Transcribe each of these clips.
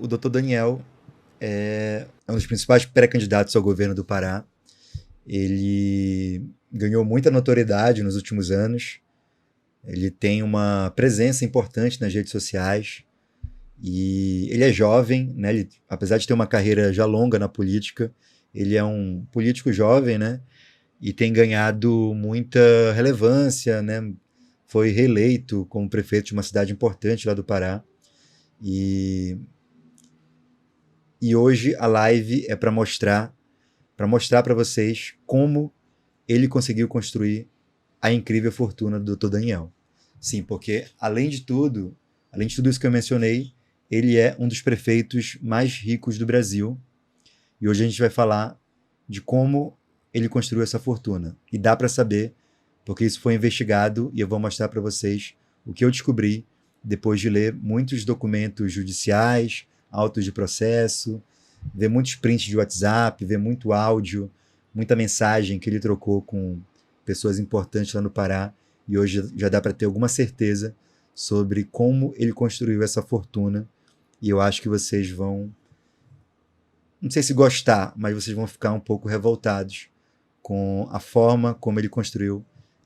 o Dr. Daniel é um dos principais pré-candidatos ao governo do Pará. Ele ganhou muita notoriedade nos últimos anos. Ele tem uma presença importante nas redes sociais. E ele é jovem, né? Ele, apesar de ter uma carreira já longa na política, ele é um político jovem, né? E tem ganhado muita relevância, né? Foi reeleito como prefeito de uma cidade importante lá do Pará. E, e hoje a live é para vocês como ele conseguiu construir a incrível fortuna do Dr. Daniel. Sim, porque além de tudo isso que eu mencionei, ele é um dos prefeitos mais ricos do Brasil. E hoje a gente vai falar de como ele construiu essa fortuna. E dá para saber, porque isso foi investigado e eu vou mostrar para vocês o que eu descobri depois de ler muitos documentos judiciais, autos de processo, ver muitos prints de WhatsApp, ver muito áudio, muita mensagem que ele trocou com pessoas importantes lá no Pará. E hoje já dá para ter alguma certeza sobre como ele construiu essa fortuna. E eu acho que vocês vão, não sei se gostar, mas vocês vão ficar um pouco revoltados com a forma como ele construiu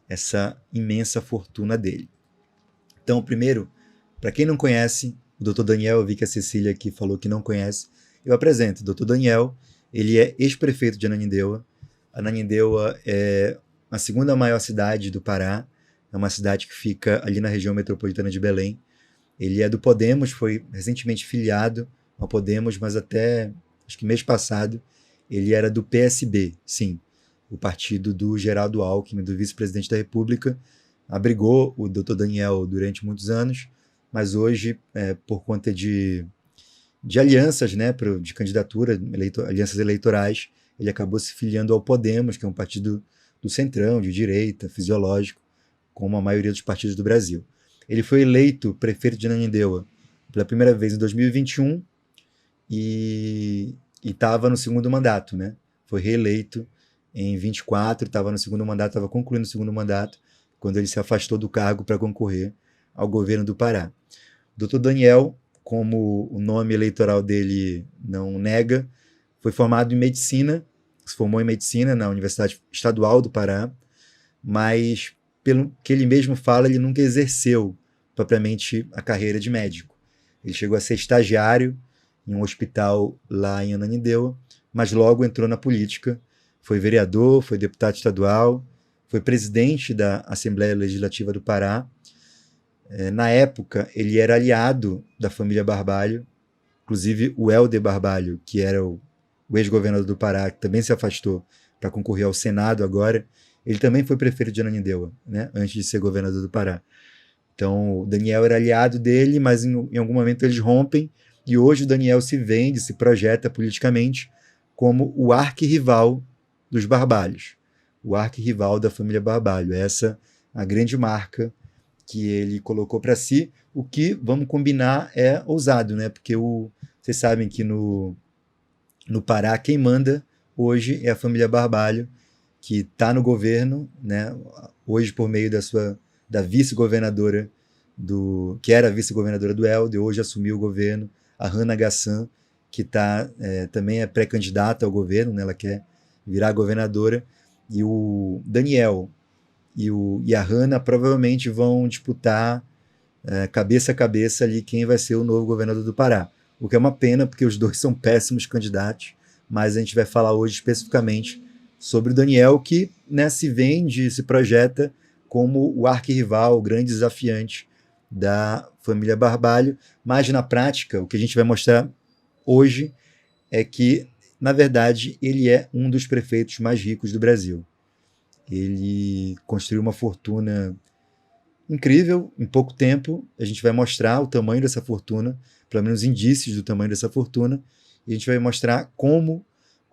essa imensa fortuna dele. Então, primeiro, para quem não conhece, o Dr. Daniel, eu vi que a Cecília aqui falou que não conhece, eu apresento. O Dr. Daniel, ele é ex-prefeito de Ananindeua. Ananindeua é a segunda maior cidade do Pará, é uma cidade que fica ali na região metropolitana de Belém. Ele é do Podemos, foi recentemente filiado ao Podemos, mas até, acho que mês passado, ele era do PSB, sim, o partido do Geraldo Alckmin, do vice-presidente da República. Abrigou o Dr. Daniel durante muitos anos, mas hoje, por conta de alianças, né, de candidatura, alianças eleitorais, ele acabou se filiando ao Podemos, que é um partido do centrão, de direita, fisiológico, como a maioria dos partidos do Brasil. Ele foi eleito prefeito de Ananindeua pela primeira vez em 2021 e estava no segundo mandato, né? Foi reeleito em 24, estava no segundo mandato, estava concluindo o segundo mandato, quando ele se afastou do cargo para concorrer ao governo do Pará. O Dr. Daniel, como o nome eleitoral dele não nega, foi formado em medicina, se formou em medicina na Universidade Estadual do Pará, mas, pelo que ele mesmo fala, ele nunca exerceu propriamente a carreira de médico. Ele chegou a ser estagiário em um hospital lá em Ananindeua, mas logo entrou na política, foi vereador, foi deputado estadual, foi presidente da Assembleia Legislativa do Pará. Na época, ele era aliado da família Barbalho, inclusive o Helder Barbalho, que era o ex-governador do Pará, que também se afastou para concorrer ao Senado agora, ele também foi prefeito de Ananindeua, né, antes de ser governador do Pará. Então, o Daniel era aliado dele, mas em algum momento eles rompem, e hoje o Daniel se vende, se projeta politicamente como o arquirrival dos Barbalhos, o arquirrival da família Barbalho. Essa é a grande marca que ele colocou para si, o que, vamos combinar, é ousado, né? Porque vocês sabem que no Pará quem manda hoje é a família Barbalho, que está no governo, né? Hoje por meio da vice-governadora, que era a vice-governadora do Helder, hoje assumiu o governo, a Hannah Gassan, que também é pré-candidata ao governo, né? Ela quer virar governadora, e o Daniel e a Hannah provavelmente vão disputar cabeça a cabeça ali quem vai ser o novo governador do Pará. O que é uma pena, porque os dois são péssimos candidatos, mas a gente vai falar hoje especificamente sobre o Daniel, que, né, se vende, se projeta como o arquirrival, o grande desafiante da família Barbalho, mas na prática, o que a gente vai mostrar hoje é que, na verdade, ele é um dos prefeitos mais ricos do Brasil. Ele construiu uma fortuna incrível em pouco tempo. A gente vai mostrar o tamanho dessa fortuna, pelo menos indícios do tamanho dessa fortuna, e a gente vai mostrar qual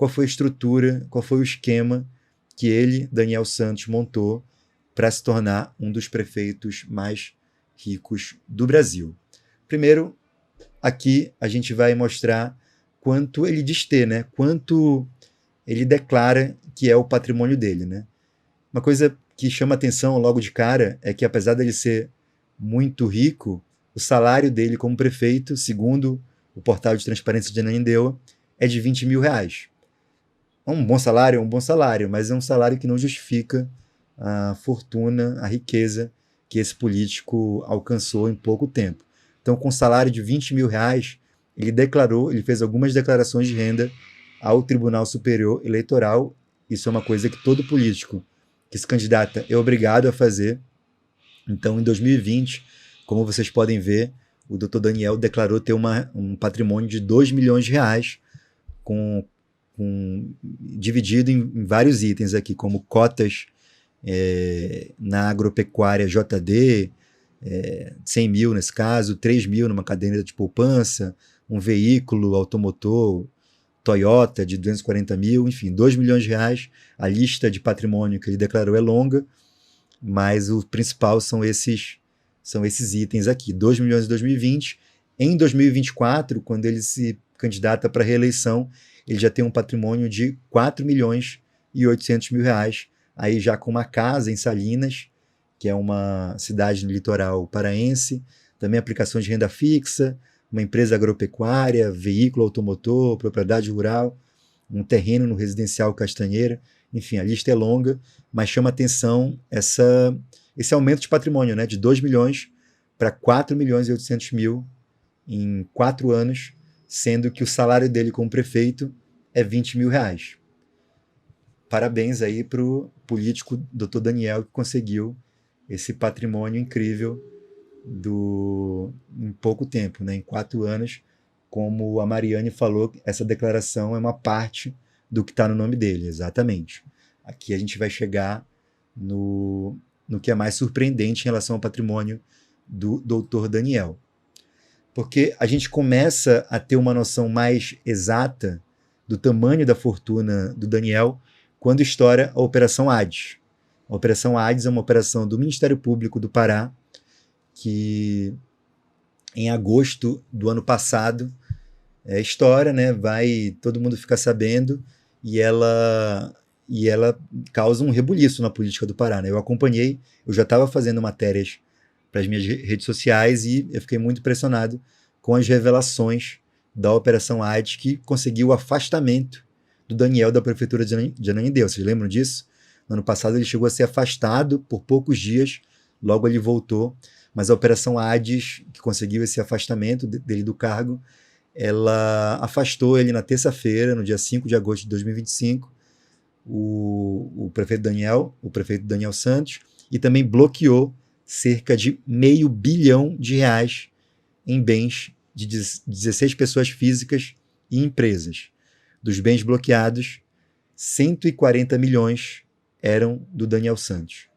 foi a estrutura, qual foi o esquema que ele, Daniel Santos, montou para se tornar um dos prefeitos mais ricos do Brasil. Primeiro, aqui a gente vai mostrar quanto ele diz ter, né? Quanto ele declara que é o patrimônio dele, né? Uma coisa que chama atenção logo de cara é que, apesar dele ser muito rico, o salário dele como prefeito, segundo o portal de transparência de Ananindeua, é de R$ 20.000. É um bom salário, mas é um salário que não justifica a fortuna, a riqueza que esse político alcançou em pouco tempo. Então, com um salário de R$ 20.000, ele fez algumas declarações de renda ao Tribunal Superior Eleitoral. Isso é uma coisa que todo político que se candidata é obrigado a fazer. Então, em 2020, como vocês podem ver, o Dr. Daniel declarou ter um patrimônio de R$ 2 milhões, dividido em vários itens aqui, como cotas na agropecuária JD, 100 mil nesse caso, 3 mil numa caderneta de poupança, um veículo automotor Toyota de 240 mil, enfim, R$ 2 milhões. A lista de patrimônio que ele declarou é longa, mas o principal são esses itens aqui. 2 milhões em 2020. Em 2024, quando ele se candidata para a reeleição, ele já tem um patrimônio de R$ 4.800.000, aí já com uma casa em Salinas, que é uma cidade no litoral paraense, também aplicações de renda fixa, uma empresa agropecuária, veículo automotor, propriedade rural, um terreno no residencial Castanheira. Enfim, a lista é longa, mas chama atenção esse aumento de patrimônio, né, de 2 milhões para 4.800.000 em 4 anos, sendo que o salário dele como prefeito é R$ 20.000. Parabéns aí para o político Dr. Daniel, que conseguiu esse patrimônio incrível em pouco tempo, né, em 4 anos. Como a Mariane falou, essa declaração é uma parte do que está no nome dele, exatamente. Aqui a gente vai chegar no que é mais surpreendente em relação ao patrimônio do Dr. Daniel. Porque a gente começa a ter uma noção mais exata do tamanho da fortuna do Daniel quando estoura a Operação Hades. A Operação Hades é uma operação do Ministério Público do Pará, que em agosto do ano passado estoura, né? Todo mundo fica sabendo, e ela causa um rebuliço na política do Pará, né? Eu acompanhei, eu já estava fazendo matérias para as minhas redes sociais e eu fiquei muito impressionado com as revelações da Operação Hades, que conseguiu o afastamento do Daniel da prefeitura de Ananindeua. Vocês lembram disso? No ano passado ele chegou a ser afastado por poucos dias, logo ele voltou, mas a Operação Hades, que conseguiu esse afastamento dele do cargo, ela afastou ele na terça-feira, no dia 5 de agosto de 2025, o prefeito Daniel Santos, e também bloqueou cerca de R$500 bilhão em bens de 16 pessoas físicas e empresas. Dos bens bloqueados, 140 milhões eram do Daniel Santos.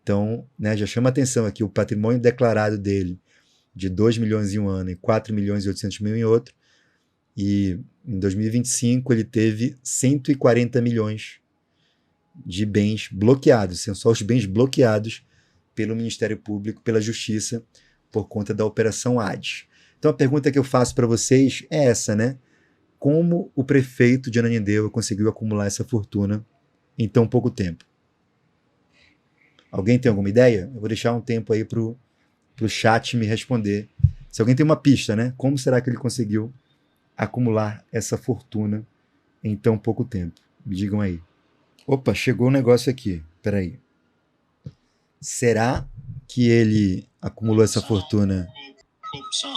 Então, né, já chama atenção aqui o patrimônio declarado dele de 2 milhões em um ano e 4.800.000 em outro. E em 2025 ele teve 140 milhões de bens bloqueados, são só os bens bloqueados pelo Ministério Público, pela Justiça, por conta da Operação Hades. Então a pergunta que eu faço para vocês é essa, né? Como o prefeito de Ananindeua conseguiu acumular essa fortuna em tão pouco tempo? Alguém tem alguma ideia? Eu vou deixar um tempo aí pro chat me responder. Se alguém tem uma pista, né? Como será que ele conseguiu acumular essa fortuna em tão pouco tempo? Me digam aí. Opa, chegou um negócio aqui. Peraí. Será que ele acumulou essa fortuna? Corrupção.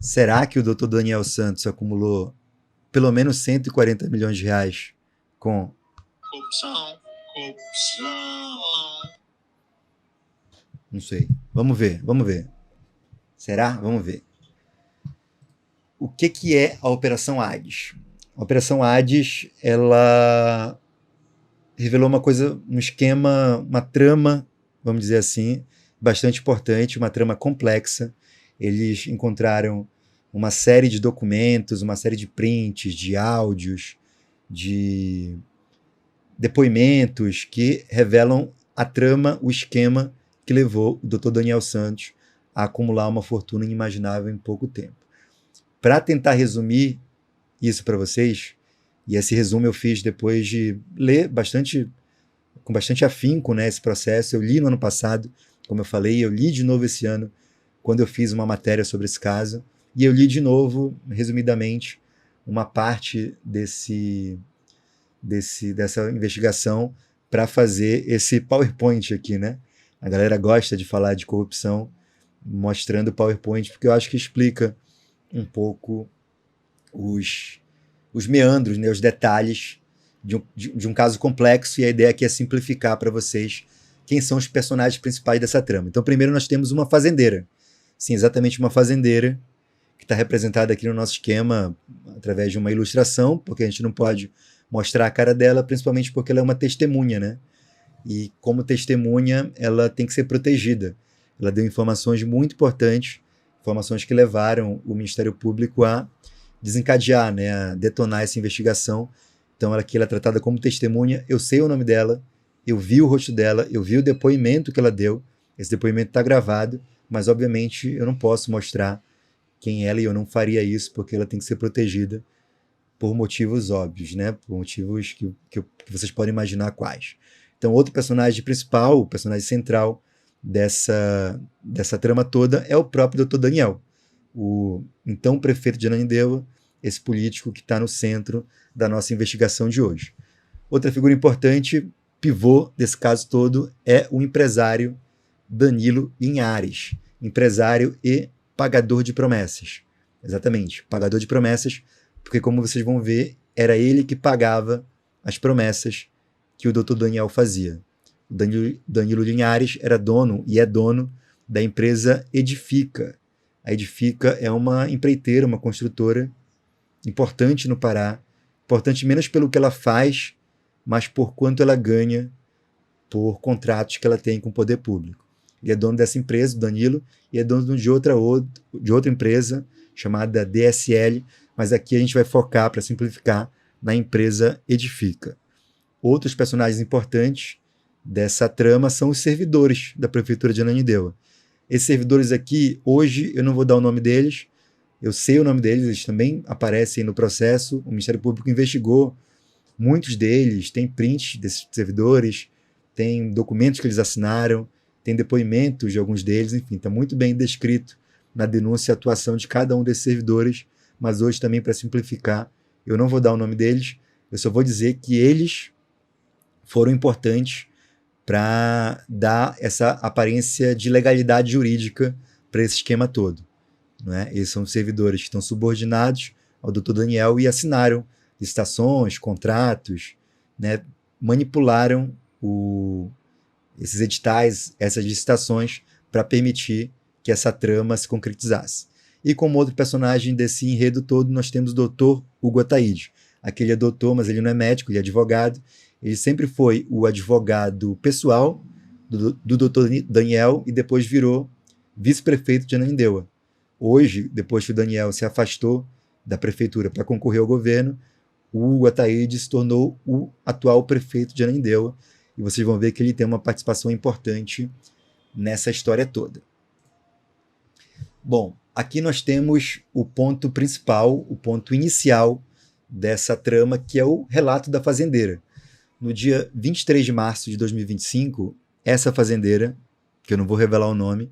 Será que o Dr. Daniel Santos acumulou pelo menos 140 milhões de reais com Corrupção. Não sei. Vamos ver. Será? Vamos ver. O que é a Operação Hades? A Operação Hades, ela revelou um esquema, uma trama, vamos dizer assim, bastante importante, uma trama complexa. Eles encontraram uma série de documentos, uma série de prints, de áudios, de depoimentos que revelam a trama, o esquema que levou o Dr. Daniel Santos a acumular uma fortuna inimaginável em pouco tempo. Para tentar resumir isso para vocês, e esse resumo eu fiz depois de ler com bastante afinco, né, esse processo. Eu li no ano passado, como eu falei, eu li de novo esse ano, quando eu fiz uma matéria sobre esse caso, E eu li de novo, resumidamente, uma parte dessa investigação para fazer esse PowerPoint aqui, né? A galera gosta de falar de corrupção mostrando o PowerPoint, porque eu acho que explica um pouco os meandros, né, os detalhes de um caso complexo, e a ideia aqui é simplificar para vocês quem são os personagens principais dessa trama. Então, primeiro nós temos uma fazendeira. Sim, exatamente uma fazendeira, que está representada aqui no nosso esquema através de uma ilustração, porque a gente não pode mostrar a cara dela, principalmente porque ela é uma testemunha, né? E como testemunha, ela tem que ser protegida. Ela deu informações muito importantes, informações que levaram o Ministério Público a desencadear, né, a detonar essa investigação. Então ela é tratada como testemunha, eu sei o nome dela, eu vi o rosto dela, eu vi o depoimento que ela deu, esse depoimento está gravado, mas obviamente eu não posso mostrar quem ela, e eu não faria isso porque ela tem que ser protegida por motivos óbvios, né, por motivos que vocês podem imaginar quais. Então outro personagem principal, o personagem central dessa trama toda é o próprio Dr. Daniel, o então prefeito de Ananindeua, esse político que está no centro da nossa investigação de hoje. Outra figura importante, pivô desse caso todo, é o empresário Danilo Linhares, empresário e pagador de promessas. Exatamente, pagador de promessas, porque como vocês vão ver, era ele que pagava as promessas que o Dr. Daniel fazia. O Danilo Linhares era dono e é dono da empresa Edifica. A Edifica é uma empreiteira, uma construtora importante no Pará, importante menos pelo que ela faz, mas por quanto ela ganha por contratos que ela tem com o poder público. Ele é dono dessa empresa, o Danilo, e é dono de outra empresa chamada DSL, mas aqui a gente vai focar, para simplificar, na empresa Edifica. Outros personagens importantes dessa trama são os servidores da Prefeitura de Ananindeua. Esses servidores aqui, hoje, eu não vou dar o nome deles, eu sei o nome deles, eles também aparecem no processo, o Ministério Público investigou muitos deles, tem prints desses servidores, tem documentos que eles assinaram, tem depoimentos de alguns deles, enfim, está muito bem descrito na denúncia a atuação de cada um desses servidores, mas hoje também, para simplificar, eu não vou dar o nome deles, eu só vou dizer que eles foram importantes para dar essa aparência de legalidade jurídica para esse esquema todo. Não é? Eles são servidores que estão subordinados ao Dr. Daniel e assinaram licitações, contratos, né? Manipularam esses editais, essas licitações, para permitir que essa trama se concretizasse. E como outro personagem desse enredo todo, nós temos o Dr. Hugo Ataíde. Aquele é doutor, mas ele não é médico, ele é advogado. Ele sempre foi o advogado pessoal do Dr. Daniel e depois virou vice-prefeito de Ananindeua. Hoje, depois que o Daniel se afastou da prefeitura para concorrer ao governo, o Hugo Ataíde se tornou o atual prefeito de Ananindeua, e vocês vão ver que ele tem uma participação importante nessa história toda. Bom, aqui nós temos o ponto principal, o ponto inicial dessa trama, que é o relato da fazendeira. No dia 23 de março de 2025, essa fazendeira, que eu não vou revelar o nome,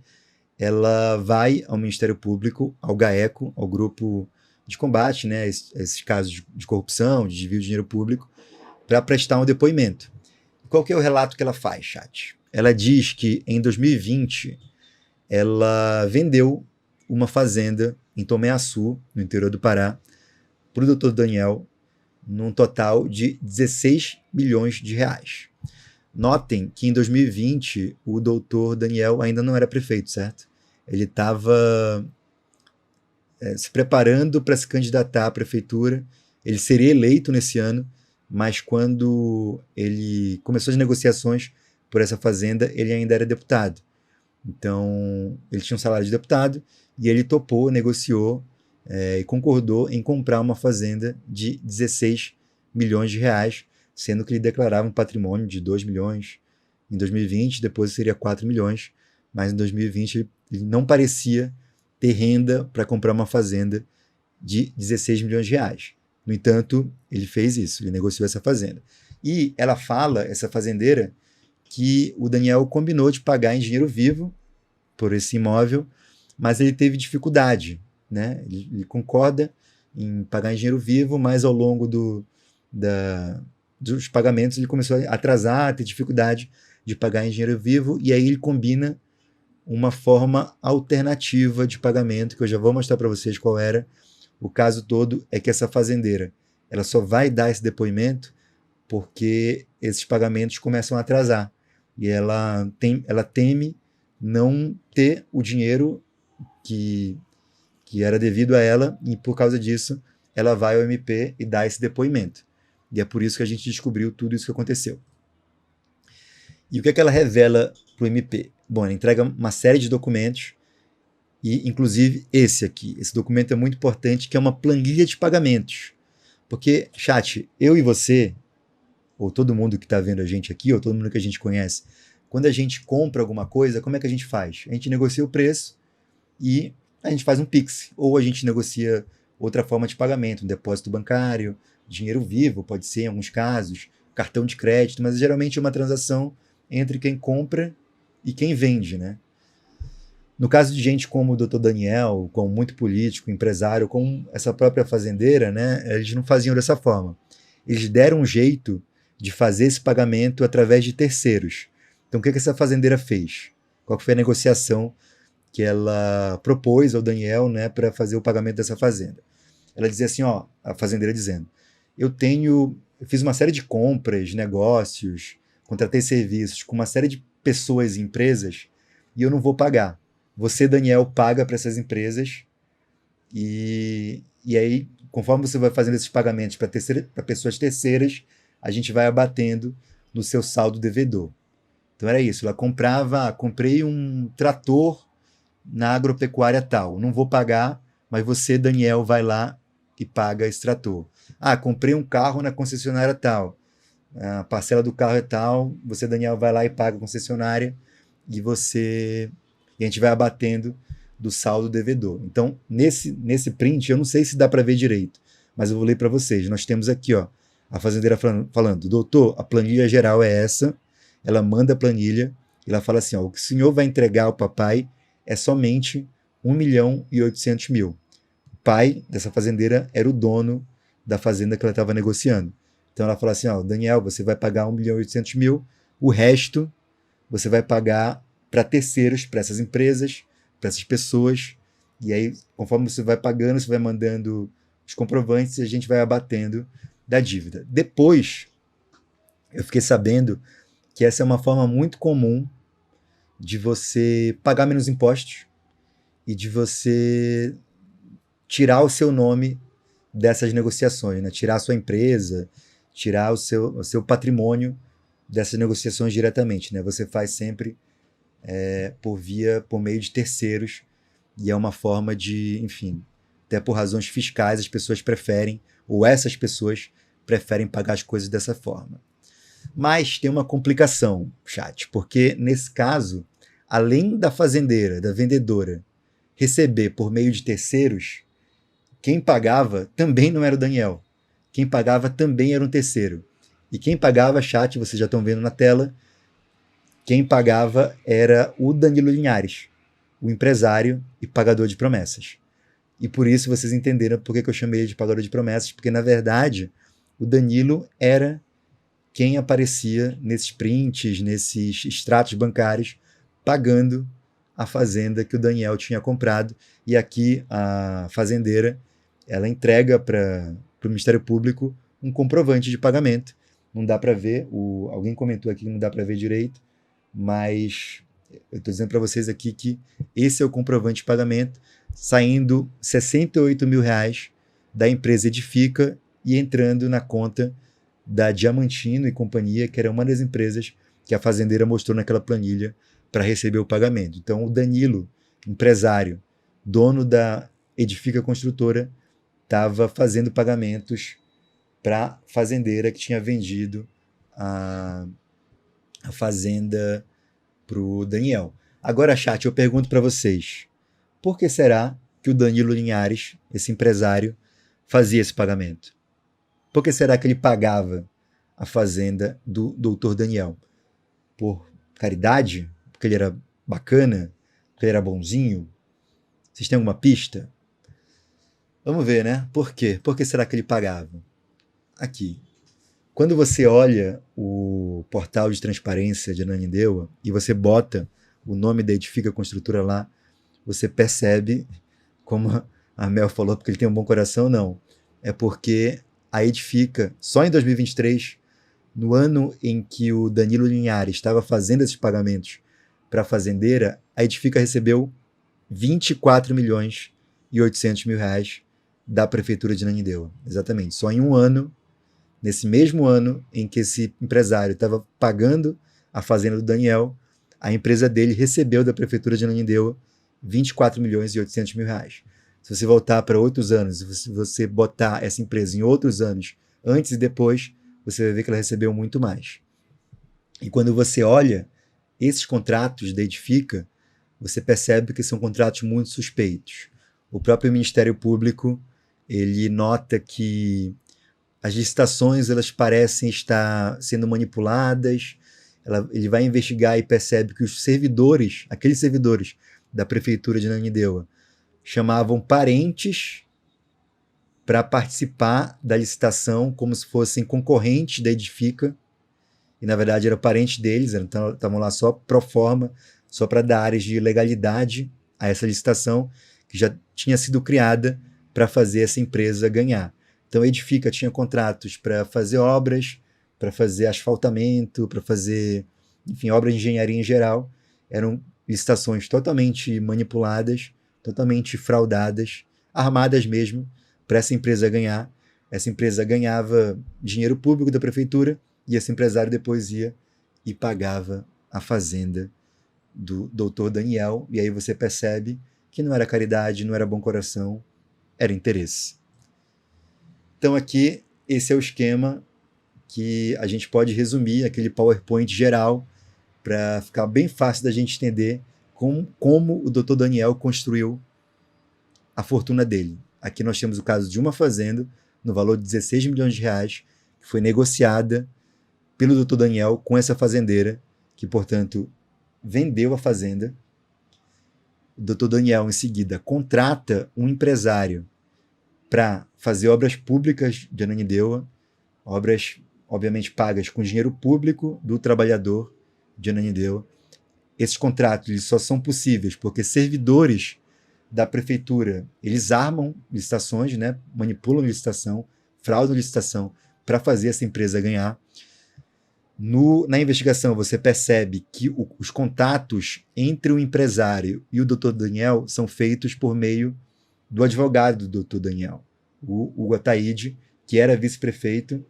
ela vai ao Ministério Público, ao GAECO, ao grupo de combate, né, a esses casos de corrupção, de desvio de dinheiro público, para prestar um depoimento. Qual que é o relato que ela faz, chat? Ela diz que em 2020 ela vendeu uma fazenda em Tomé-Açu, no interior do Pará, para o Dr. Daniel, num total de 16 milhões de reais. Notem que em 2020 o Dr. Daniel ainda não era prefeito, certo? Ele estava se preparando para se candidatar à prefeitura. Ele seria eleito nesse ano, mas quando ele começou as negociações por essa fazenda, ele ainda era deputado. Então, ele tinha um salário de deputado e ele topou, negociou e concordou em comprar uma fazenda de 16 milhões de reais, sendo que ele declarava um patrimônio de 2 milhões em 2020, depois seria 4 milhões, mas em 2020 ele não parecia ter renda para comprar uma fazenda de 16 milhões de reais. No entanto, ele fez isso, ele negociou essa fazenda. E ela fala, essa fazendeira, que o Daniel combinou de pagar em dinheiro vivo por esse imóvel, mas ele teve dificuldade. né? Ele concorda em pagar em dinheiro vivo, mas ao longo dos pagamentos ele começou a atrasar, a ter dificuldade de pagar em dinheiro vivo, e aí ele combina uma forma alternativa de pagamento, que eu já vou mostrar para vocês qual era. O caso todo é que essa fazendeira, ela só vai dar esse depoimento porque esses pagamentos começam a atrasar. E ela teme não ter o dinheiro que era devido a ela, e por causa disso, ela vai ao MP e dá esse depoimento. E é por isso que a gente descobriu tudo isso que aconteceu. E o que é que ela revela para o MP? Bom, ela entrega uma série de documentos, e inclusive esse aqui. Esse documento é muito importante, que é uma planilha de pagamentos. Porque, chat, eu e você, ou todo mundo que está vendo a gente aqui, ou todo mundo que a gente conhece, quando a gente compra alguma coisa, como é que a gente faz? A gente negocia o preço e a gente faz um Pix, ou a gente negocia outra forma de pagamento, um depósito bancário, dinheiro vivo, pode ser em alguns casos, cartão de crédito, mas geralmente é uma transação entre quem compra e quem vende, né? No caso de gente como o Dr. Daniel, como muito político, empresário, como essa própria fazendeira, né, eles não faziam dessa forma. Eles deram um jeito de fazer esse pagamento através de terceiros. Então, o que essa fazendeira fez? Qual foi a negociação que ela propôs ao Daniel, né, para fazer o pagamento dessa fazenda? Ela dizia assim, ó, a fazendeira dizendo, eu fiz uma série de compras, negócios, contratei serviços com uma série de pessoas e empresas e eu não vou pagar. Você, Daniel, paga para essas empresas e aí, conforme você vai fazendo esses pagamentos para pessoas terceiras, a gente vai abatendo no seu saldo devedor. Então era isso, ela comprei um trator na agropecuária tal, não vou pagar, mas você, Daniel, vai lá e paga esse trator. Comprei um carro na concessionária tal, a parcela do carro é tal, você, Daniel, vai lá e paga a concessionária e a gente vai abatendo do saldo devedor. Então, nesse print, eu não sei se dá para ver direito, mas eu vou ler para vocês. Nós temos aqui, ó, a fazendeira falando, doutor, a planilha geral é essa, ela manda a planilha, e ela fala assim, ó, o que o senhor vai entregar ao papai é somente 1.800.000. O pai dessa fazendeira era o dono da fazenda que ela estava negociando. Então ela fala assim, ó, Daniel, você vai pagar 1.800.000, o resto você vai pagar para terceiros, para essas empresas, para essas pessoas, e aí, conforme você vai pagando, você vai mandando os comprovantes e a gente vai abatendo da dívida. Depois, eu fiquei sabendo que essa é uma forma muito comum de você pagar menos impostos e de você tirar o seu nome dessas negociações, né? Tirar a sua empresa, tirar o seu patrimônio dessas negociações diretamente, né? Você faz sempre por meio de terceiros, e é uma forma de, enfim, até por razões fiscais as pessoas preferem, ou essas pessoas preferem pagar as coisas dessa forma. Mas tem uma complicação, chat, porque nesse caso, além da fazendeira, da vendedora, receber por meio de terceiros, quem pagava também não era o Daniel. Quem pagava também era um terceiro. E quem pagava, chat, vocês já estão vendo na tela, quem pagava era o Danilo Linhares, o empresário e pagador de promessas. E por isso vocês entenderam por que eu chamei ele de pagador de promessas, porque na verdade o Danilo era quem aparecia nesses prints, nesses extratos bancários, pagando a fazenda que o Daniel tinha comprado. E aqui a fazendeira, ela entrega para o Ministério Público um comprovante de pagamento. Não dá para ver, alguém comentou aqui que não dá para ver direito, mas eu estou dizendo para vocês aqui que esse é o comprovante de pagamento, saindo R$68 mil da empresa Edifica e entrando na conta da Diamantino e Companhia, que era uma das empresas que a fazendeira mostrou naquela planilha para receber o pagamento. Então, o Danilo, empresário, dono da Edifica Construtora, estava fazendo pagamentos para a fazendeira que tinha vendido a fazenda para o Daniel. Agora, chat, eu pergunto para vocês, por que será que o Danilo Linhares, esse empresário, fazia esse pagamento? Por que será que ele pagava a fazenda do Dr. Daniel? Por caridade? Porque ele era bacana? Porque ele era bonzinho? Vocês têm alguma pista? Vamos ver, né? Por quê? Por que será que ele pagava? Aqui. Quando você olha o portal de transparência de Ananindeua e você bota o nome da Edifica Construtora lá, você percebe, como a Mel falou, porque ele tem um bom coração, não. É porque a Edifica, só em 2023, no ano em que o Danilo Linhares estava fazendo esses pagamentos para a fazendeira, a Edifica recebeu 24 milhões e 800 mil reais da Prefeitura de Ananindeua. Exatamente. Só em um ano, nesse mesmo ano em que esse empresário estava pagando a fazenda do Daniel, a empresa dele recebeu da Prefeitura de Ananindeua 24 milhões e 800 mil reais. Se você voltar para outros anos, se você botar essa empresa em outros anos, antes e depois, você vai ver que ela recebeu muito mais. E quando você olha esses contratos da Edifica, você percebe que são contratos muito suspeitos. O próprio Ministério Público, ele nota que as licitações elas parecem estar sendo manipuladas. Ele vai investigar e percebe que os servidores, aqueles servidores da Prefeitura de Ananindeua, chamavam parentes para participar da licitação como se fossem concorrentes da Edifica, e na verdade eram parentes deles, estavam lá só pro forma, só para dar áreas de legalidade a essa licitação que já tinha sido criada para fazer essa empresa ganhar. Então a Edifica tinha contratos para fazer obras, para fazer asfaltamento, para fazer, enfim, obras de engenharia em geral. Eram licitações totalmente manipuladas, totalmente fraudadas, armadas mesmo, para essa empresa ganhar. Essa empresa ganhava dinheiro público da prefeitura e esse empresário depois ia e pagava a fazenda do doutor Daniel. E aí você percebe que não era caridade, não era bom coração, era interesse. Então aqui, esse é o esquema que a gente pode resumir, aquele PowerPoint geral, para ficar bem fácil da gente entender como o Dr. Daniel construiu a fortuna dele. Aqui nós temos o caso de uma fazenda, no valor de 16 milhões de reais, que foi negociada pelo Dr. Daniel com essa fazendeira, que, portanto, vendeu a fazenda. O Dr. Daniel, em seguida, contrata um empresário para fazer obras públicas de Ananindeua, obras, obviamente, pagas com dinheiro público do trabalhador de Ananindeua. Esses contratos eles só são possíveis porque servidores da prefeitura, eles armam licitações, né, manipulam licitação, fraudam licitação para fazer essa empresa ganhar. Na investigação, você percebe que os contatos entre o empresário e o Dr. Daniel são feitos por meio do advogado do Dr. Daniel, o Hugo Ataíde, que era vice-prefeito,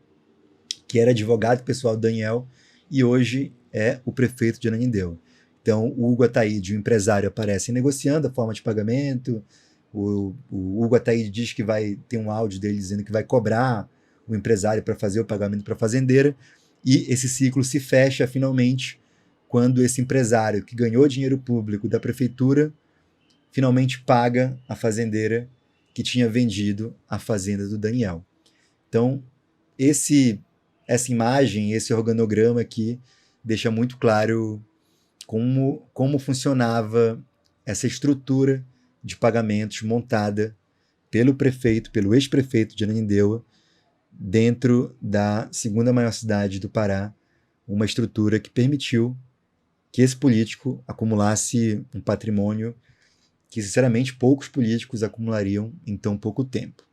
que era advogado pessoal do Daniel e hoje é o prefeito de Ananindeua. Então, o Hugo Ataíde, o empresário, aparece negociando a forma de pagamento. O Hugo Ataíde diz que vai ter um áudio dele dizendo que vai cobrar o empresário para fazer o pagamento para a fazendeira. E esse ciclo se fecha finalmente quando esse empresário que ganhou dinheiro público da prefeitura finalmente paga a fazendeira que tinha vendido a fazenda do Daniel. Então, essa imagem, esse organograma aqui deixa muito claro como funcionava essa estrutura de pagamentos montada pelo prefeito, pelo ex-prefeito de Ananindeua, dentro da segunda maior cidade do Pará, uma estrutura que permitiu que esse político acumulasse um patrimônio que, sinceramente, poucos políticos acumulariam em tão pouco tempo.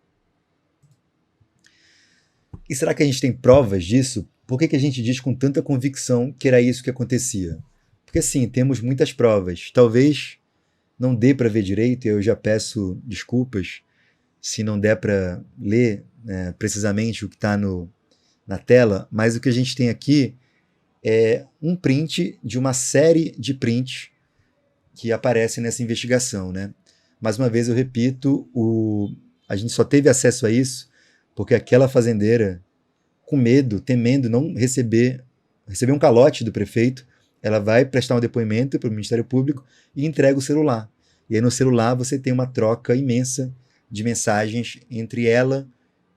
E será que a gente tem provas disso? Por que a gente diz com tanta convicção que era isso que acontecia? Porque, sim, temos muitas provas. Talvez não dê para ver direito, e eu já peço desculpas se não der para ler precisamente o que está na tela, mas o que a gente tem aqui é um print de uma série de prints que aparecem nessa investigação, né? Mais uma vez eu repito, a gente só teve acesso a isso porque aquela fazendeira, com medo, temendo não receber um calote do prefeito, ela vai prestar um depoimento para o Ministério Público e entrega o celular. E aí no celular você tem uma troca imensa de mensagens entre ela,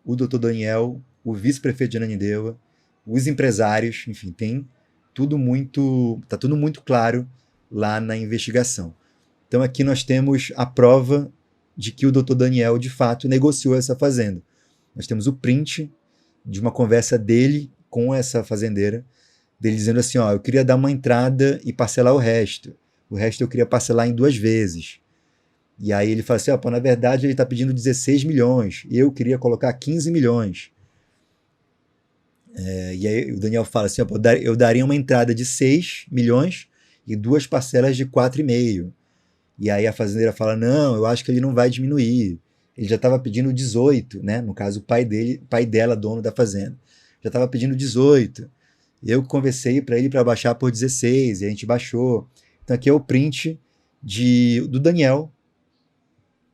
o Dr. Daniel, o vice-prefeito de Ananindeua, os empresários, enfim, tá tudo muito claro lá na investigação. Então aqui nós temos a prova de que o Dr. Daniel, de fato, negociou essa fazenda. Nós temos o print de uma conversa dele com essa fazendeira, dele dizendo assim, ó, eu queria dar uma entrada e parcelar o resto eu queria parcelar em 2 vezes. E aí ele fala assim, ó, pô, na verdade ele está pedindo 16 milhões, e eu queria colocar 15 milhões. E aí o Daniel fala assim, ó, pô, eu daria uma entrada de 6 milhões e 2 parcelas de 4,5. E aí a fazendeira fala, não, eu acho que ele não vai diminuir. Ele já estava pedindo 18, né? No caso, o pai dela, dono da fazenda, já estava pedindo 18. Eu conversei para ele para baixar por 16, e a gente baixou. Então aqui é o print do Daniel,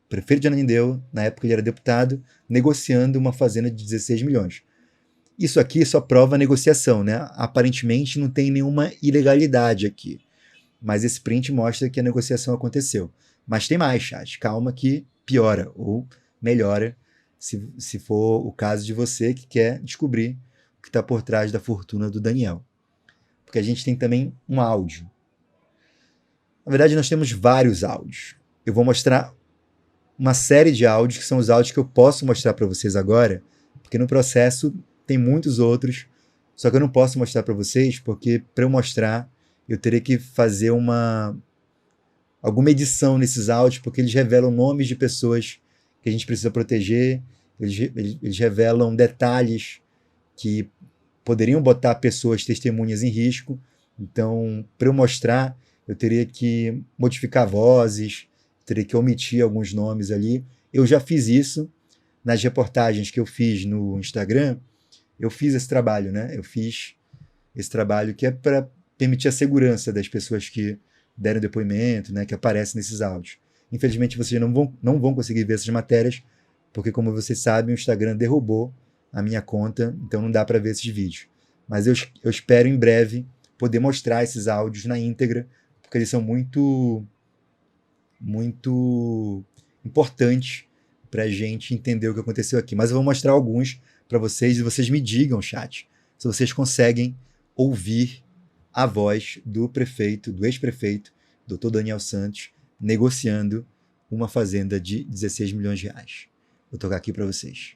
prefeito de Ananindeua, na época ele era deputado, negociando uma fazenda de 16 milhões. Isso aqui só prova a negociação, né? Aparentemente não tem nenhuma ilegalidade aqui. Mas esse print mostra que a negociação aconteceu. Mas tem mais, chat. Calma que piora ou melhora, se for o caso de você que quer descobrir o que está por trás da fortuna do Daniel. Porque a gente tem também um áudio. Na verdade, nós temos vários áudios. Eu vou mostrar uma série de áudios, que são os áudios que eu posso mostrar para vocês agora, porque no processo tem muitos outros, só que eu não posso mostrar para vocês, porque para eu mostrar, eu teria que fazer alguma edição nesses áudios, porque eles revelam nomes de pessoas que a gente precisa proteger, eles revelam detalhes que poderiam botar pessoas testemunhas em risco. Então, para eu mostrar, eu teria que modificar vozes, teria que omitir alguns nomes ali. Eu já fiz isso nas reportagens que eu fiz no Instagram. Eu fiz esse trabalho, né? Eu fiz esse trabalho que é para permitir a segurança das pessoas que deram depoimento, né? Que aparecem nesses áudios. Infelizmente, vocês não vão conseguir ver essas matérias, porque, como vocês sabem, o Instagram derrubou a minha conta, então não dá para ver esses vídeos. Mas eu espero, em breve, poder mostrar esses áudios na íntegra, porque eles são muito importantes para a gente entender o que aconteceu aqui. Mas eu vou mostrar alguns para vocês, e vocês me digam, chat, se vocês conseguem ouvir a voz do ex-prefeito, Dr. Daniel Santos, negociando uma fazenda de 16 milhões de reais. Vou tocar aqui para vocês.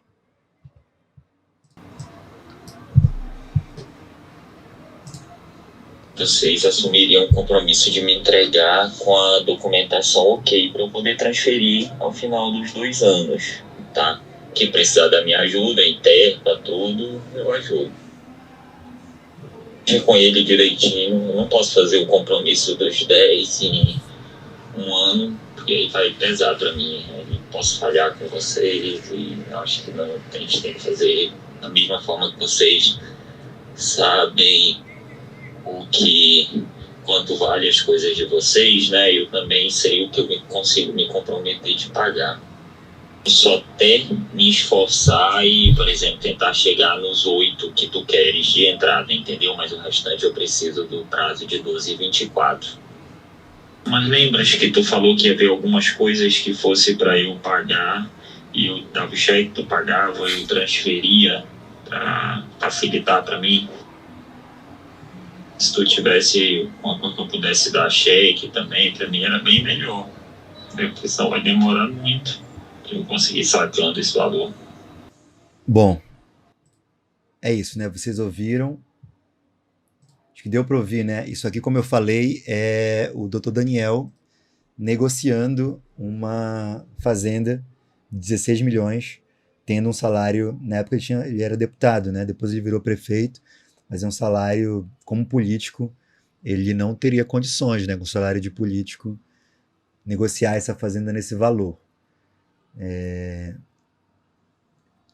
Vocês assumiriam o compromisso de me entregar com a documentação ok para eu poder transferir ao final dos 2 anos, tá? Quem precisar da minha ajuda, interna, tudo, eu ajudo. Com ele direitinho, eu não posso fazer o compromisso dos 10 em 1 ano, porque aí vai pesar para mim. Eu posso falhar com vocês e acho que não, a gente tem que fazer da mesma forma que vocês sabem quanto vale as coisas de vocês, né? Eu também sei o que eu consigo me comprometer de pagar. Só até me esforçar e, por exemplo, tentar chegar nos 8 que tu queres de entrada, entendeu? Mas o restante eu preciso do prazo de 12 e 24. Mas lembras que tu falou que ia ver algumas coisas que fosse para eu pagar, e eu dava o cheque, tu pagava, eu transferia para facilitar para mim? Se tu tivesse uma coisa que eu pudesse dar cheque também, para mim era bem melhor. Porque só vai demorar muito para eu conseguir sacando esse valor. Bom, é isso, né? Vocês ouviram. Acho que deu para ouvir, né? Isso aqui, como eu falei, é o Dr. Daniel negociando uma fazenda de 16 milhões, tendo um salário, na época ele era deputado, né? Depois ele virou prefeito, mas é um salário, como político, ele não teria condições, né, com o salário de político, negociar essa fazenda nesse valor.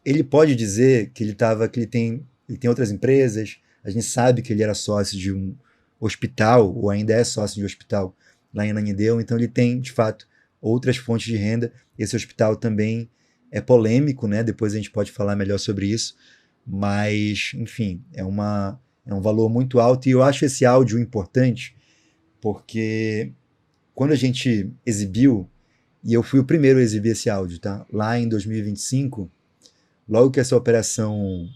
Ele pode dizer que ele tem outras empresas, a gente sabe que ele era sócio de um hospital, ou ainda é sócio de um hospital lá em Ananindeua, então ele tem, de fato, outras fontes de renda. Esse hospital também é polêmico, né? Depois a gente pode falar melhor sobre isso, mas, enfim, é um valor muito alto, e eu acho esse áudio importante porque quando a gente exibiu, e eu fui o primeiro a exibir esse áudio, tá? Lá em 2025, logo que essa operação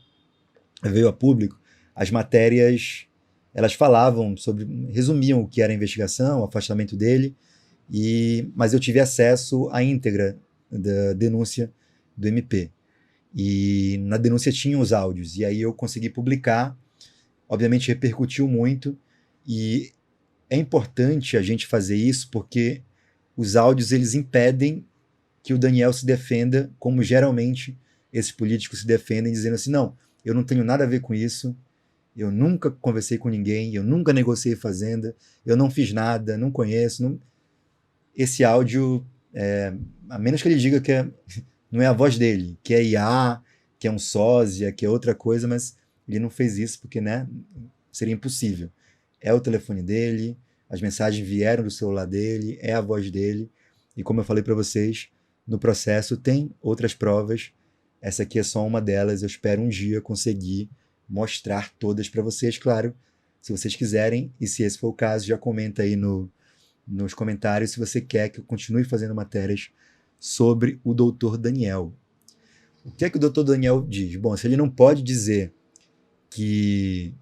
veio a público, as matérias, elas falavam resumiam o que era a investigação, o afastamento dele, mas eu tive acesso à íntegra da denúncia do MP. E na denúncia tinha os áudios, e aí eu consegui publicar, obviamente repercutiu muito, e é importante a gente fazer isso porque os áudios eles impedem que o Daniel se defenda, como geralmente esses políticos se defendem, dizendo assim, não, eu não tenho nada a ver com isso, eu nunca conversei com ninguém, eu nunca negociei fazenda, eu não fiz nada, não conheço. Não... Esse áudio, a menos que ele diga que não é a voz dele, que é IA, que é um sósia, que é outra coisa, mas ele não fez isso porque, né, seria impossível. É o telefone dele, as mensagens vieram do celular dele, é a voz dele, e como eu falei para vocês, no processo tem outras provas, essa aqui é só uma delas, eu espero um dia conseguir mostrar todas para vocês, claro, se vocês quiserem, e se esse for o caso, já comenta aí nos comentários se você quer que eu continue fazendo matérias sobre o Dr. Daniel. O que é que o Dr. Daniel diz? Bom, se ele não pode dizer que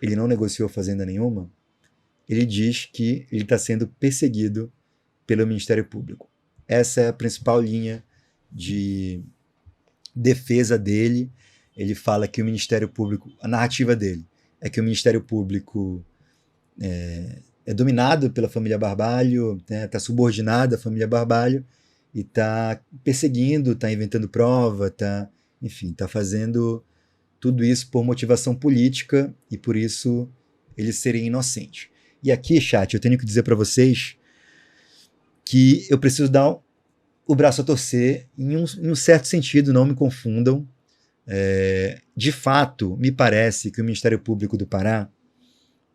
ele não negociou fazenda nenhuma, ele diz que ele está sendo perseguido pelo Ministério Público. Essa é a principal linha de defesa dele. Ele fala que o Ministério Público, a narrativa dele é que o Ministério Público é dominado pela família Barbalho, está subordinado à família Barbalho e está perseguindo, está inventando prova, está fazendo tudo isso por motivação política e por isso ele seria inocente. E aqui, chat, eu tenho que dizer para vocês que eu preciso dar o braço a torcer em um certo sentido, não me confundam. De fato, me parece que o Ministério Público do Pará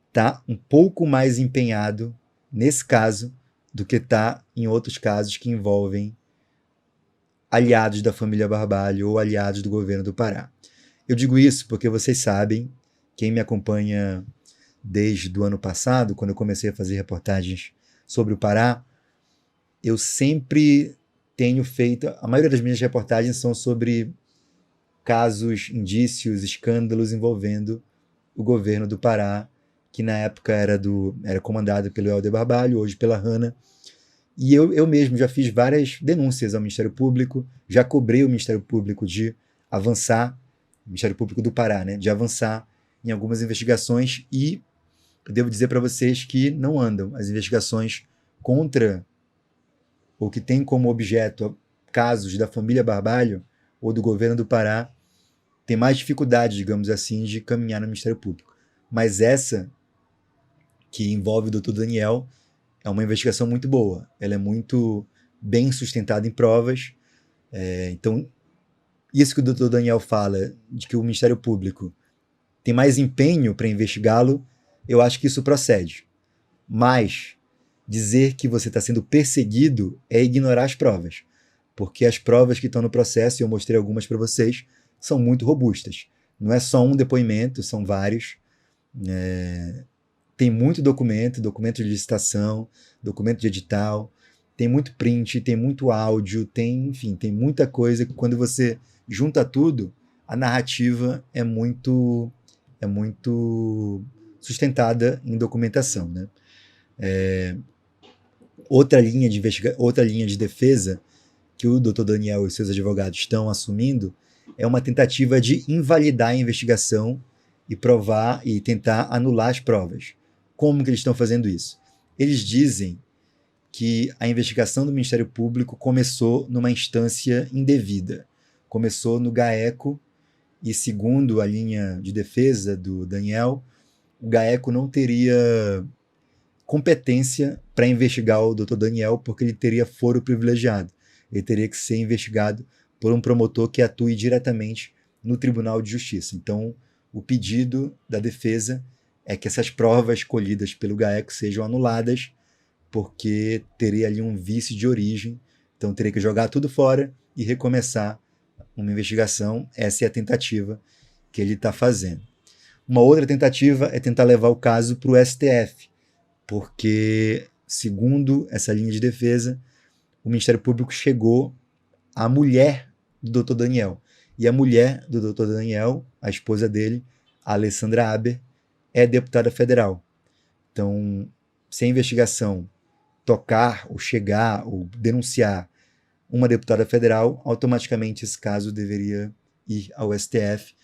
está um pouco mais empenhado nesse caso do que está em outros casos que envolvem aliados da família Barbalho ou aliados do governo do Pará. Eu digo isso porque vocês sabem, quem me acompanha desde o ano passado, quando eu comecei a fazer reportagens sobre o Pará, eu sempre tenho feito, a maioria das minhas reportagens são sobre casos, indícios, escândalos envolvendo o governo do Pará, que na época era comandado pelo Helder Barbalho, hoje pela Hanna. E eu mesmo já fiz várias denúncias ao Ministério Público, já cobrei o Ministério Público de avançar, o Ministério Público do Pará, né, de avançar em algumas investigações, e eu devo dizer para vocês que não andam. As investigações contra, ou que têm como objeto casos da família Barbalho ou do governo do Pará, tem mais dificuldade, digamos assim, de caminhar no Ministério Público. Mas essa, que envolve o Dr. Daniel, é uma investigação muito boa. Ela é muito bem sustentada em provas. Então, isso que o Dr. Daniel fala, de que o Ministério Público tem mais empenho para investigá-lo, eu acho que isso procede. Mas dizer que você está sendo perseguido é ignorar as provas. Porque as provas que estão no processo, e eu mostrei algumas para vocês, são muito robustas. Não é só um depoimento, são vários. Tem muito documento de licitação, documento de edital, tem muito print, tem muito áudio, tem muita coisa que quando você junta tudo, a narrativa é muito sustentada em documentação, né? Outra linha de defesa que o Dr. Daniel e seus advogados estão assumindo é uma tentativa de invalidar a investigação e provar e tentar anular as provas. Como que eles estão fazendo isso? Eles dizem que a investigação do Ministério Público começou numa instância indevida. Começou no GAECO e, segundo a linha de defesa do Daniel, o GAECO não teria competência para investigar o Dr. Daniel porque ele teria foro privilegiado. Ele teria que ser investigado por um promotor que atue diretamente no Tribunal de Justiça. Então, o pedido da defesa é que essas provas colhidas pelo GAECO sejam anuladas, porque teria ali um vício de origem, então teria que jogar tudo fora e recomeçar uma investigação. Essa é a tentativa que ele está fazendo. Uma outra tentativa é tentar levar o caso para o STF, porque, segundo essa linha de defesa, o Ministério Público chegou à mulher do Dr. Daniel. E a mulher do Dr. Daniel, a esposa dele, a Alessandra Haber, é deputada federal. Então, se a investigação tocar ou chegar ou denunciar uma deputada federal, automaticamente esse caso deveria ir ao STF.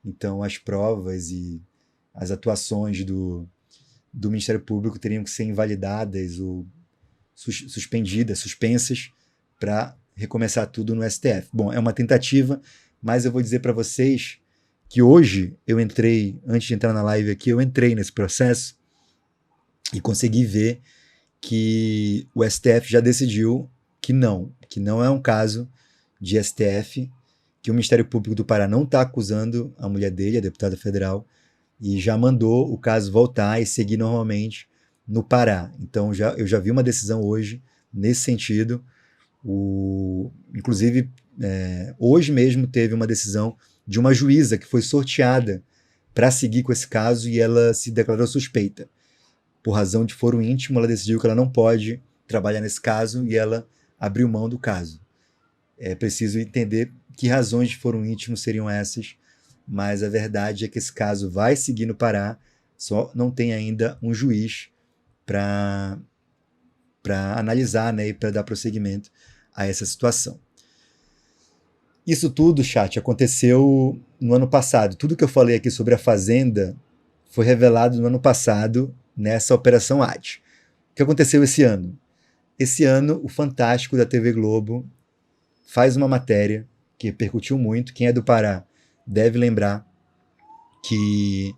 Então, as provas e as atuações do Ministério Público teriam que ser invalidadas ou suspendidas, suspensas, para recomeçar tudo no STF. Bom, é uma tentativa, mas eu vou dizer para vocês que hoje eu entrei, antes de entrar na live aqui, eu entrei nesse processo e consegui ver que o STF já decidiu que não é um caso de STF, que o Ministério Público do Pará não está acusando a mulher dele, a deputada federal, e já mandou o caso voltar e seguir normalmente no Pará. Então eu já vi uma decisão hoje nesse sentido. Inclusive, hoje mesmo teve uma decisão de uma juíza que foi sorteada para seguir com esse caso e ela se declarou suspeita. Por razão de foro íntimo, ela decidiu que ela não pode trabalhar nesse caso e ela abriu mão do caso. É preciso entender que razões de foro íntimo seriam essas, mas a verdade é que esse caso vai seguir no Pará, só não tem ainda um juiz para analisar, né, e para dar prosseguimento a essa situação. Isso tudo, chat, aconteceu no ano passado. Tudo que eu falei aqui sobre a Fazenda foi revelado no ano passado nessa Operação AD. O que aconteceu esse ano? Esse ano, o Fantástico da TV Globo faz uma matéria que repercutiu muito. Quem é do Pará deve lembrar que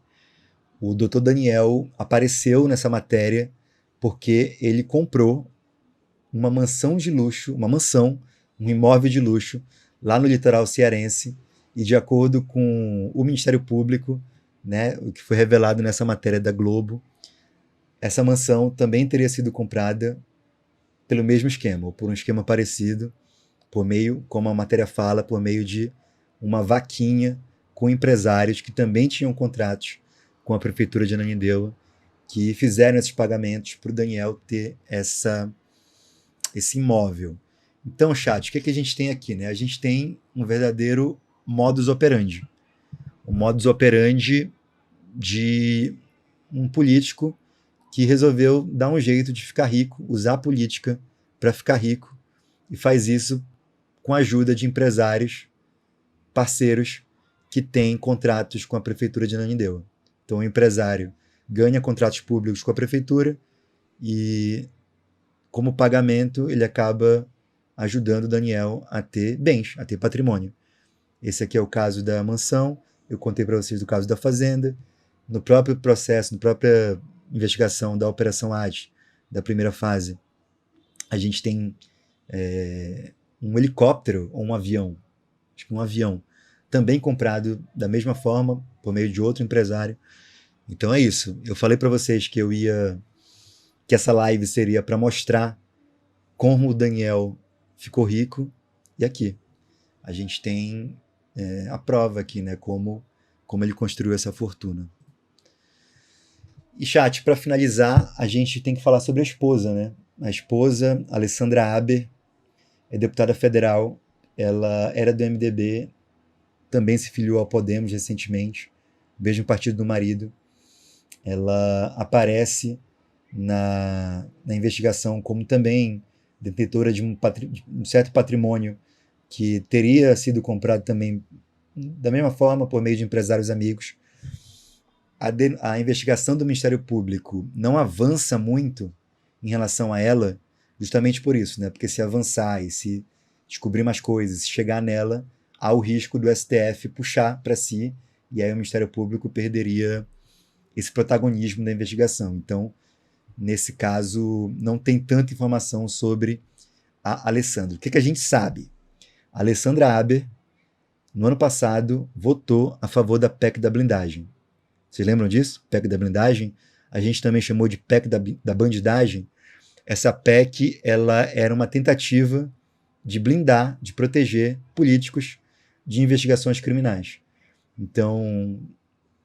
o Dr. Daniel apareceu nessa matéria porque ele comprou uma mansão de luxo, um imóvel de luxo, lá no litoral cearense, e de acordo com o Ministério Público, né, o que foi revelado nessa matéria da Globo, essa mansão também teria sido comprada pelo mesmo esquema, ou por um esquema parecido, por meio, como a matéria fala, por meio de uma vaquinha com empresários que também tinham contratos com a Prefeitura de Ananindeua, que fizeram esses pagamentos para o Daniel ter esse imóvel. Então, chat, o que a gente tem aqui? Né? A gente tem um verdadeiro modus operandi. Um modus operandi de um político que resolveu dar um jeito de ficar rico, usar a política para ficar rico, e faz isso com a ajuda de empresários, parceiros, que têm contratos com a Prefeitura de Ananindeua. Então, o empresário ganha contratos públicos com a Prefeitura e, como pagamento, ele acaba ajudando o Daniel a ter bens, a ter patrimônio. Esse aqui é o caso da mansão, eu contei para vocês do caso da Fazenda. No próprio processo, na própria investigação da Operação AD, da primeira fase, a gente tem um helicóptero ou um avião, acho que um avião, também comprado da mesma forma, por meio de outro empresário. Então é isso. Eu falei para vocês que que essa live seria para mostrar como o Daniel ficou rico, e aqui a gente tem a prova aqui, né, como ele construiu essa fortuna. E chat, para finalizar, a gente tem que falar sobre a esposa, né? A esposa, Alessandra Haber, é deputada federal, ela era do MDB, também se filiou ao Podemos recentemente, mesmo partido do marido. Ela aparece na investigação como também detentora de um certo patrimônio que teria sido comprado também da mesma forma por meio de empresários amigos. A investigação do Ministério Público não avança muito em relação a ela, justamente por isso, né? Porque se avançar e se descobrir mais coisas, se chegar nela, há o risco do STF puxar para si, e aí o Ministério Público perderia esse protagonismo da investigação. Então, nesse caso, não tem tanta informação sobre a Alessandra. O que a gente sabe? A Alessandra Haber, no ano passado, votou a favor da PEC da blindagem. Vocês lembram disso? PEC da blindagem? A gente também chamou de PEC da bandidagem. Essa PEC, ela era uma tentativa de blindar, de proteger políticos de investigações criminais. Então,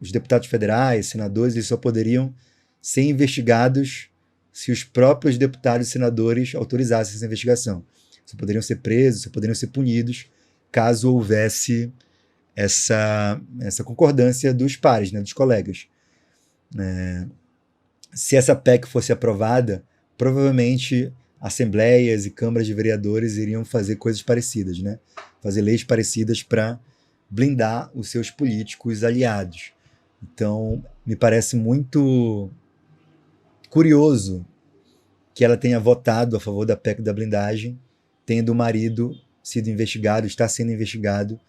os deputados federais, senadores, eles só poderiam ser investigados se os próprios deputados e senadores autorizassem essa investigação. Só poderiam ser presos, só poderiam ser punidos, caso houvesse essa concordância dos pares, né, dos colegas. Se essa PEC fosse aprovada, provavelmente assembleias e câmaras de vereadores iriam fazer coisas parecidas, né? Fazer leis parecidas para blindar os seus políticos aliados. Então, me parece muito curioso que ela tenha votado a favor da PEC da blindagem, tendo o marido sido investigado, está sendo investigado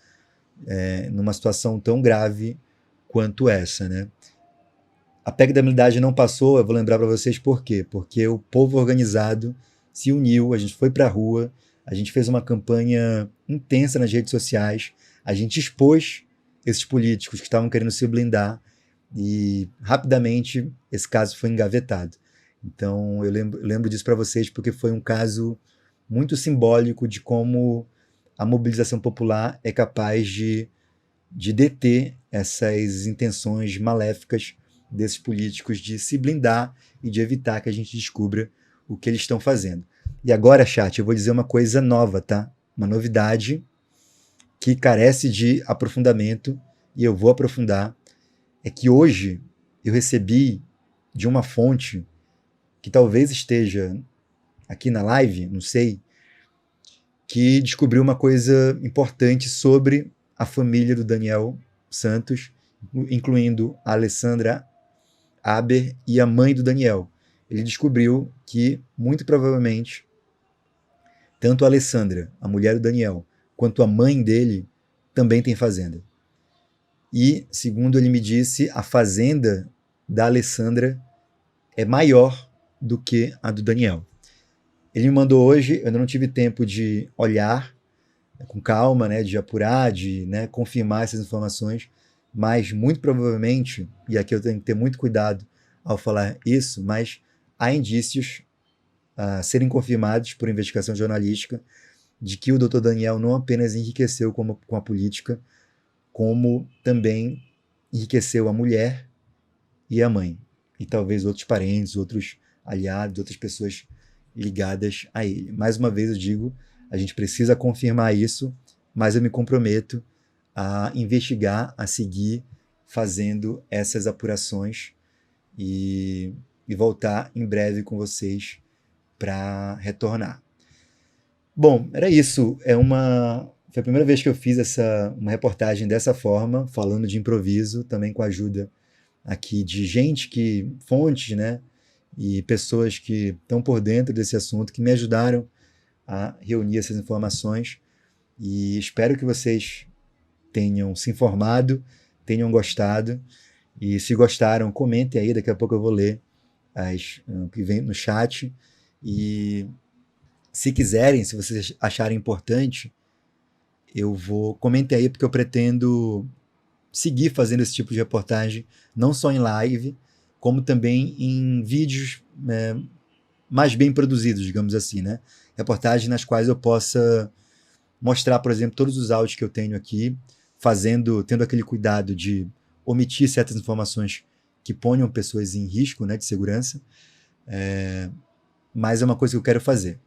numa situação tão grave quanto essa, né? A PEC da blindagem não passou, eu vou lembrar para vocês por quê. Porque o povo organizado se uniu, a gente foi para a rua, a gente fez uma campanha intensa nas redes sociais, a gente expôs esses políticos que estavam querendo se blindar e rapidamente esse caso foi engavetado. Então eu lembro disso para vocês porque foi um caso muito simbólico de como a mobilização popular é capaz de deter essas intenções maléficas desses políticos de se blindar e de evitar que a gente descubra o que eles estão fazendo. E agora, chat, eu vou dizer uma coisa nova, tá? Uma novidade que carece de aprofundamento e eu vou aprofundar. É que hoje eu recebi de uma fonte que talvez esteja aqui na live, não sei, que descobriu uma coisa importante sobre a família do Daniel Santos, incluindo a Alessandra Aber e a mãe do Daniel. Ele descobriu que, muito provavelmente, tanto a Alessandra, a mulher do Daniel, quanto a mãe dele também tem fazenda. E, segundo ele me disse, a fazenda da Alessandra é maior do que a do Daniel. Ele me mandou hoje, eu ainda não tive tempo de olhar com calma, né, de apurar, de, né, confirmar essas informações, mas muito provavelmente, e aqui eu tenho que ter muito cuidado ao falar isso, mas há indícios a serem confirmados por investigação jornalística de que o Dr. Daniel não apenas enriqueceu com a política, como também enriqueceu a mulher e a mãe, e talvez outros parentes, outros aliados, outras pessoas ligadas a ele. Mais uma vez eu digo, a gente precisa confirmar isso, mas eu me comprometo a investigar, a seguir fazendo essas apurações e voltar em breve com vocês para retornar. Bom, era isso. Foi a primeira vez que eu fiz uma reportagem dessa forma, falando de improviso, também com a ajuda aqui de fontes, né, e pessoas que estão por dentro desse assunto, que me ajudaram a reunir essas informações, e espero que vocês tenham se informado, tenham gostado, e se gostaram, comentem aí, daqui a pouco eu vou ler o que vem no chat, e se quiserem, se vocês acharem importante, comentem aí, porque eu pretendo seguir fazendo esse tipo de reportagem, não só em live, como também em vídeos mais bem produzidos, digamos assim, né? Reportagens nas quais eu possa mostrar, por exemplo, todos os áudios que eu tenho aqui, tendo aquele cuidado de omitir certas informações que ponham pessoas em risco, né, de segurança, mas é uma coisa que eu quero fazer.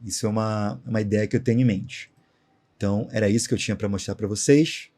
Isso é uma ideia que eu tenho em mente. Então, era isso que eu tinha para mostrar para vocês.